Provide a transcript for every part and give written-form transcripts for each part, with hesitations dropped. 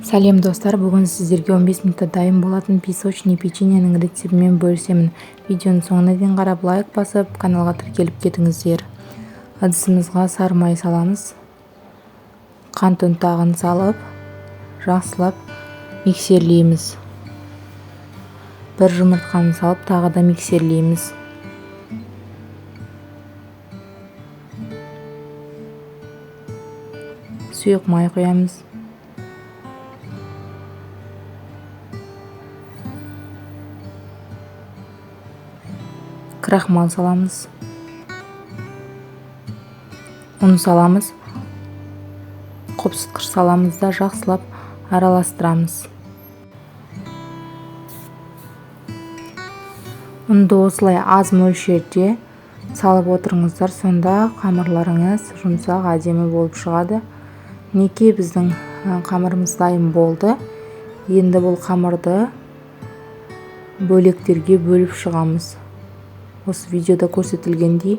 Сәлем достар, бүгін сіздерге 15 минутта дайын болатын песочный печеньенің рецептімен бөлісемін. Видеоның соңына дейін қарап лайк басып, каналға тіркеліп кетіңіздер. Ыдысымызға сары май саламыз. Қант ұнтағын салып, жақсылап миксерлейміз. Бір жұмыртқаны салып, тағы да миксерлейміз. Сұйық май қоямыз. Крахмал саламыз. Ұн саламыз. Қопсытқыш саламыз да жақсылап араластырамыз. Ұнды осылай аз мөлшерде салып отырыңыздар, сонда қамырларыңыз жұмсақ, әдемі болып шығады. Мінекей біздің қамырымыз дайын болды. Енді бұл қамырды бөлектерге бөліп шығамыз. Осы видеода көрсетілгендей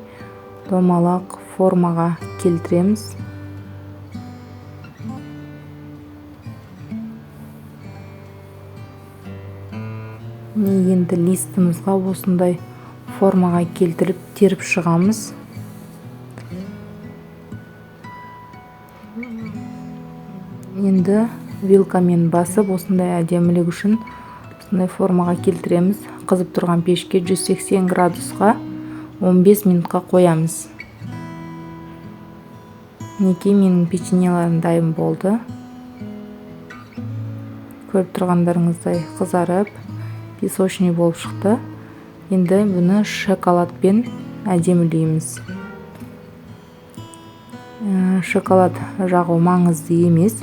домалақ формаға келтіреміз. Енді листімізға осындай формаға келтіріп теріп шығамыз. Енді вилкамен басып, осындай әдемілік үшін осындай формаға келтіреміз. Қызып тұрған пешке 180 градусқа 15 минутқа қоямыз. Мінекей менің печеньелерім дайын болды. Көріп тұрғандарыңыздай қызарып, песочный болып шықты. Енді бұны шоколадпен әдемілейміз. Шоколад жағу маңызды емес.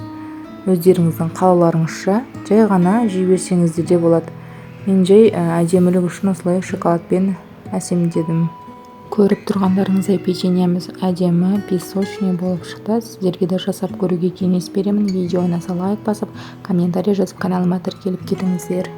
Өздеріңіздің қалауларыңызша жай ғана жей берсеңіздер де болады. Мен жай әдемілік үшін осылай шоколадпен әсемдедім. Көріп тұрғандарыңыздай печеньеміз әдемі песочный болып шықты. Сіздерге де жасап көруге кеңес беремін. Видеоны лайк басып, комментарий жазып, каналыма тіркеліп кетіңіздер.